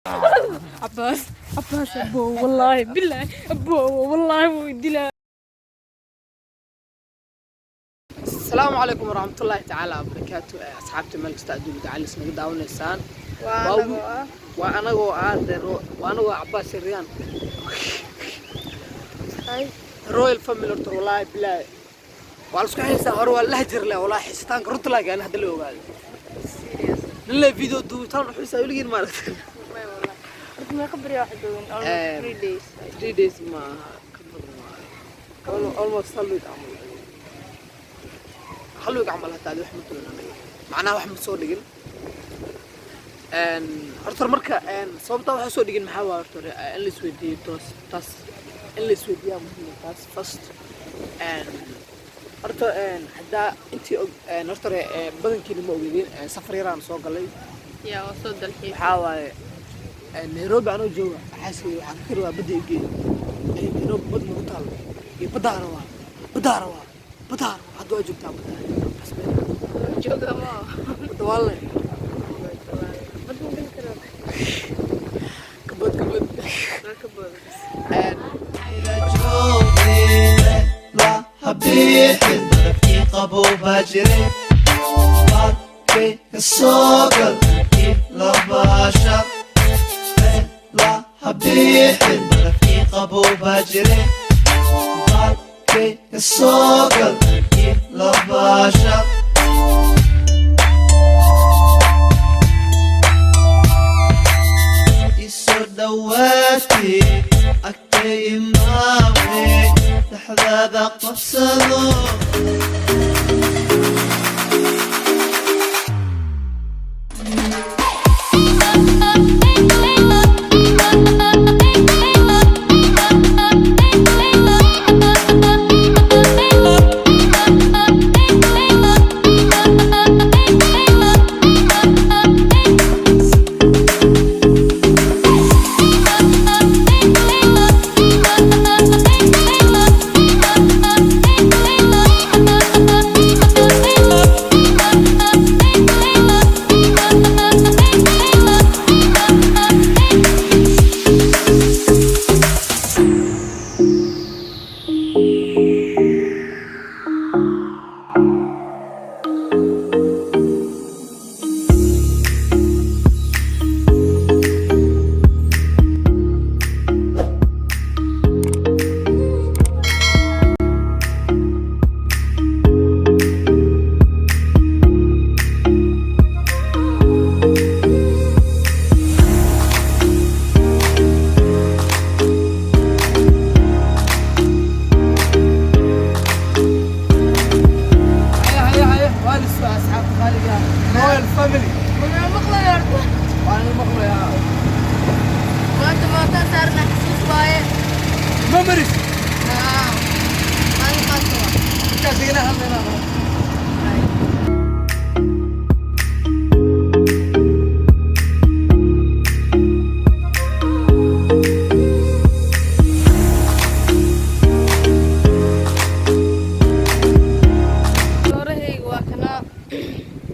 عباس عباس أبو والله بالله أبو والله ودي. السلام عليكم ورحمة الله تعالى وبركاته. أصحابتي ملك استأذنوا تعالى اسمه داون إنسان وأنا وعباس الريان هاي رويال فاميلي أرتر والله بالله والله حيسا هروا الله جر له والله حسيتان كرت لاقي أنا هذا اللي هو قال لله فيديو دو تان حيسا يلقين مالك ما والله ما خبري واحد دون almost 3 days 3 days ما كمل almost صلوا يتعمل خلوا يعمل هذا وحمد لنا معناه وحمد صور دقن أرتر مركا صوبته وح صور دقن محاور أرتر اللي سويدي تاس اللي سويدي يا مهم تاس فست أرتر حدا أنتي أرتر بدن كده موجودين سفر إيران سوق لي يا وصود الحين محاور نيروبي أنا جوا حاسي حكيروا بدي يجي نيروبي بدي مطال يبداروا بدار هذا وجب تام بس جوجا ما والله بدو بالكلام كبد لا حبيت الدقيقة ابو باجري في السوق لا باشا لا حبيت الدقيقة ابو باجري في السوق لا باشا دواتي أكتي مامي تحذى قصدو رويال فاميلي وانا مقلة يا رب وانا المقلة يا وانت ما كان صارنا حسوس باي ميموريز نعم انا قصوى كاسينا همنا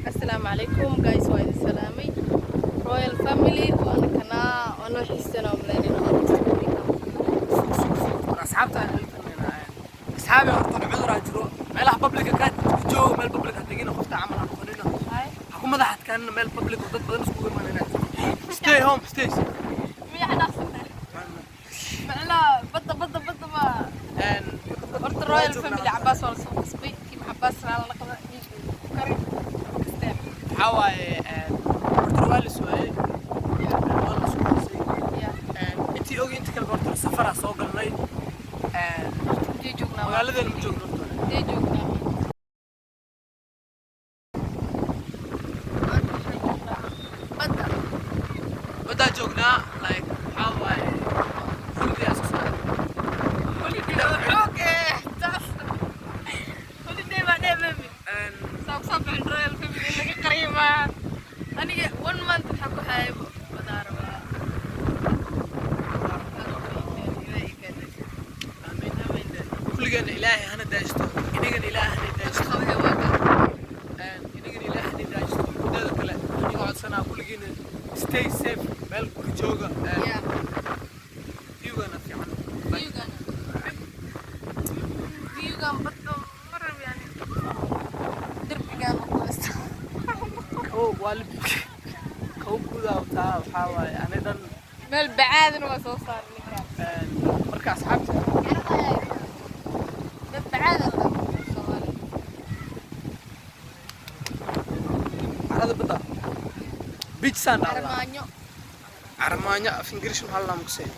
السلام عليكم جايز وايد السلامي رويال فاميلي وانا كنا وانا حسنا وملانين أصحابي أرتر عذر أجرو ميلها بابليك كات جو ميل بابليك هتجينا خفت عمل هنقولنا حكومة ده هتكلم ميل بابليك وضد بدن سكوب ما هناك stay home stay مي احنا أحسن معنا بطة ما أرتر رويال فاميلي عباس ولا صبي كيف عباس على نقطة كريم كستيم حواي أرتر رويال سوي والله سوي أنتي أوجي أنت كل برتر سفرة سوق الليل دي جوجنا magaalada ma joogno دي جوجنا wada joognaa like how I holiday asasana holiday ma dheebabi صاب عند رويال فاميلي لقى قريبة أنا 1 month حكوا حايب بداروا كلنا إلهي هنا دايستو إننا إلهي هنا دايستو إننا إلهي هنا دايستو ده كله يقعد سنة كلنا stay safe بالكل jooga Yeah. viewgana fiican Viewgan badda marar yani derbigan oo kasta. kow waa kow gudaa taa waxaa waaye anidan Meel bacaadna waa soo saarnay marka asxaabta meel bacaad ah Soomaali. carada badda beach sand Armaanyo. armaanya af ingiriis maxaa la maqsay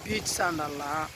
beach sand allah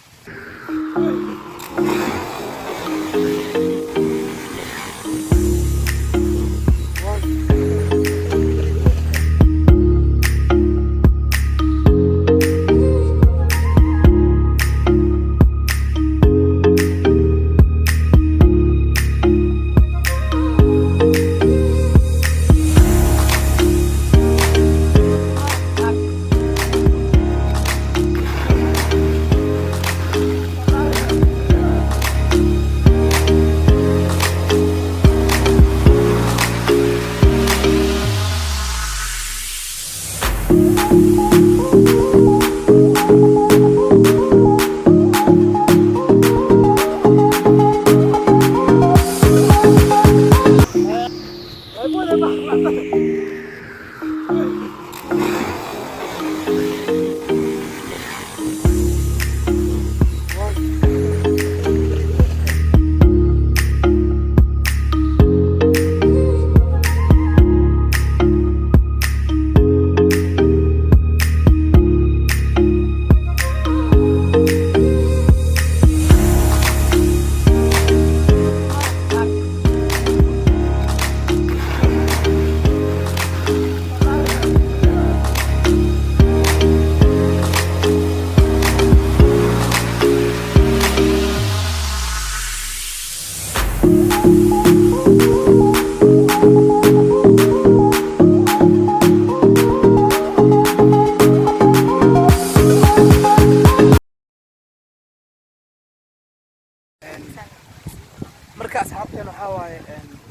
marka asxaabteena waxaa waaye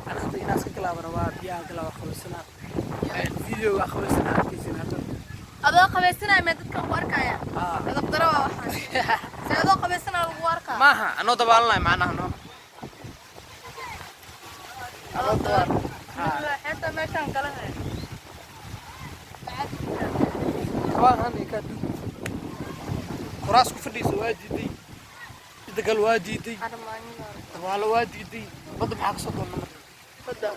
ana hadda inaas ka galaabana waa biyaha galaa qabaysana videoga qabaysana arkaysin hadda Adoo qabaysanaya ma dadka ku arkaya? Adab daro waa waxaan. Adoo qabaysanaya lagu arkaa. maaha anoo dabaalanay macnaha no anoo dabaal Xeeta meeshan kala hay. kabaan han ka kuraas ku fadhiiso waa diiday dagal waa diiday Armaanyo. dabaalo waa diiday badda maxaa ka soo doona marka Badda.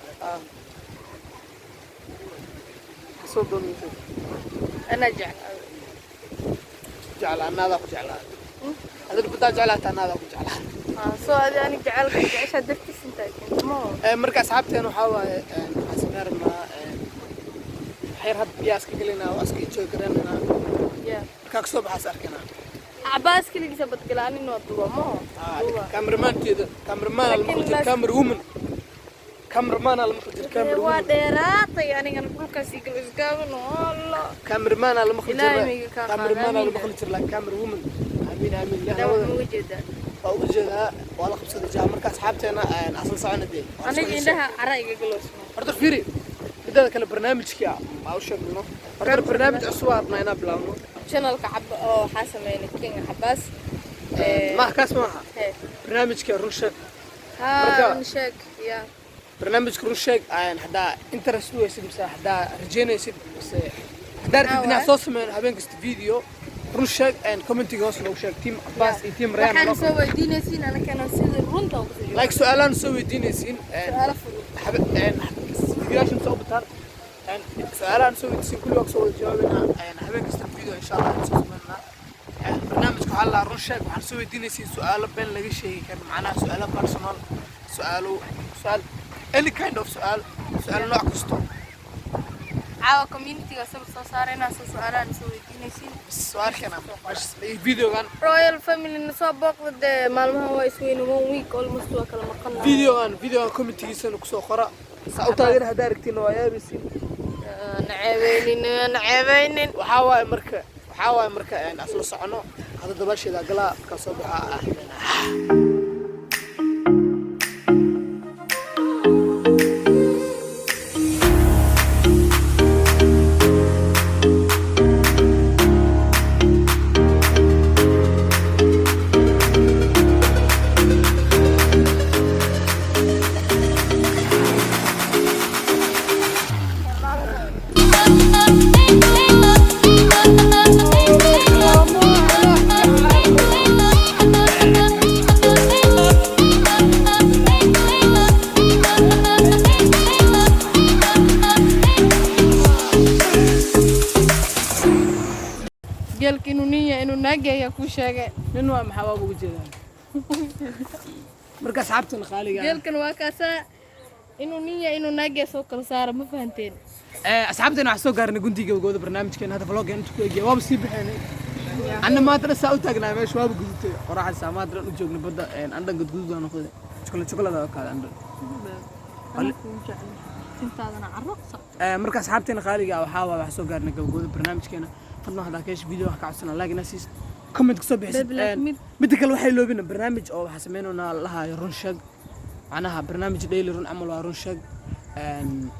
ka soo doonaysa Ana jecel. jeclaa anaadaa ku jeclaa hadda baddaa jeclaata anaadaa ku jeclaa Soo adeeni jecelka jecesha dartiis inta kinto. marka asxaabteena waxaa waaye asmeerna xeer had biyaas ka gelinaa waa iska joogi kareena Yeah. markaa kasoo baxaas arkanaa Abbas kaligiisa badgalaanin oo duwa mo. cameramankeeda cameraman al maqjir camera woman cameraman al maqjir camera Waa woman dheeraatay aniga dhulkaas igal isgaaban wallah. cameraman al maqjir Ilaahay ka cameraman al qaadamin. maqjir la camera woman amiin amiin ya Dawa ugu jeedaa. waa ugu jeedaa waa la qabsaday jaa marka asxaabteena asal soconadee Aniga indhaha cara iga galoosmo. horta fiiri midada kale barnaamijka ma u sheegno horta barnaamij cusub aan rabnaa inaan bilaawno channelka cab oo waxa sameeyay King Abbas ma kaas maaha ee barnaamijka run sheeg ha Marka- sheeg ya barnaamijka run sheeg haddaa interest u haysid mise haddaa rajaynaysid mise haddaa rabtid inaad soo sameyno habeen kasta video run sheeg commentiga hoos noogu sheeg team Abbas iyo team Rayhan waxaan soo weydiinaysiin anakana sida runta ugu soo like su'aalaan soo weydiinaysiin su'aalo fudud videoyaashan soo bataan su'aalaan soo weydiisin kulli waa soo wada jawaabeynaa habeen kasta video insha Allah aan soo sameynaa barnaamijka waxaa la run sheeg waxaan soo weydiinaysiin su'aalo been laga sheegi karin macnaha su'aalo personal su'aal any kind of su'aal nooc kasto caawa community-ga soo saarayna su'aalahan soo weydiinaysiin su'aalkana videogan Royal Family na soo booqda maalmahan waa isweyn 1 week almost waa kala maqan videogan commentigiisana kusoo qora saa u taageer haddaa aragtiin waa yaabaysiin naceebeynin waxaa waaye marka asla socono hadda dabaasheeda galaa markaa soo baxaa geelka inuu nin yahay inuu naag yahay ku sheegay nin waa maxaa waa ugu jeedaa marka asxaabtana qaaliga geelkan waa kaasa inuu nin yahay inuu naag yahay soo kala saara ma fahanteen asxaabtana waxaan soo gaarnay guntiga gabagabada barnaamijkeena hadda vlogga inta ku eegaya waaba sii bixinay anna maanta saa u taagnaa meesha waaba gudutay qoraxda maanta u joogna badda andhan gudgudud aan noqday chocolate ka andhan intaadana carruqsa marka asxaabteena qaaliga waxaa waa wax soo gaarnay gabagabada barnaamijkeena fadlan hadda ka video wax ka codsanaa like na siis comment ka soo bixis mid kale waxay loobina barnaamij oo waxa sameeynaa lahayo run sheeg macnaha barnaamij daily run amal waa run sheeg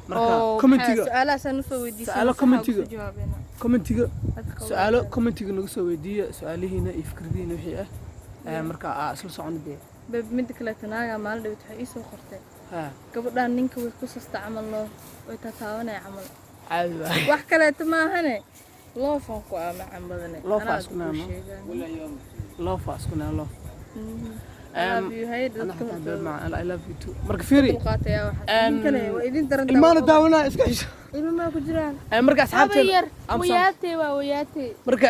marka commentiga su'aalahaas soo weydiisay su'aalo commentiga nagu soo weydiiya su'aalihiina iyo fikradihiina wixii ah marka isla soconidee mid kale tanaaga maalin dhawt waxay soo qortay gabadhan ninka way ku sasta camal loo way tataawanay camal caadi wax kale ma ahane loofan ku ama camadane loofaas kuna loof I love you too marka fiiri ilmaana daawanaa iska xisho ilmaha ku jiraan marka asxaabteena wayaatay marka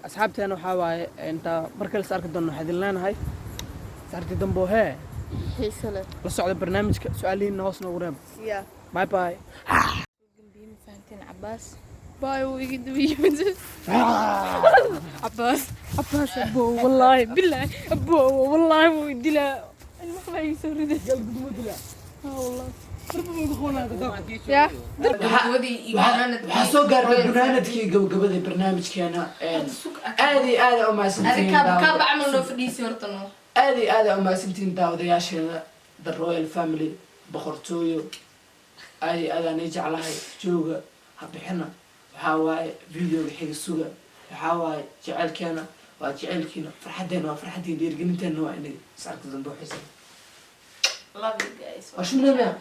asxaabteena waxaa waaye inta marka la arki doono waxaan idin leenahay saarti dambo hee xiiso leh la socda barnaamijka su'aalihiina hoos noogu reeb bye bye gambiin fahanteen Cabbaas باي ويقدر عباس أبو والله بالله أبو والله ودي لا المخبأ يسوي ده والله يا waxaa soo gaarnay barnaamijkii gabagabada barnaamijkeena aad iyo aad u mahadsantiin aad iyo aad u mahadsantiin daawadayaasheena the royal family boqortooyo aad iyo aad aan jeclahay jooga habixina waxaa waaye videoga xiga suga waxaa waaye jecelkeena waa jecelkiina farxadeena waa farxadiina dhiirgelinteena waa inaga saarka dambe waxaysan love you guys وشو منها؟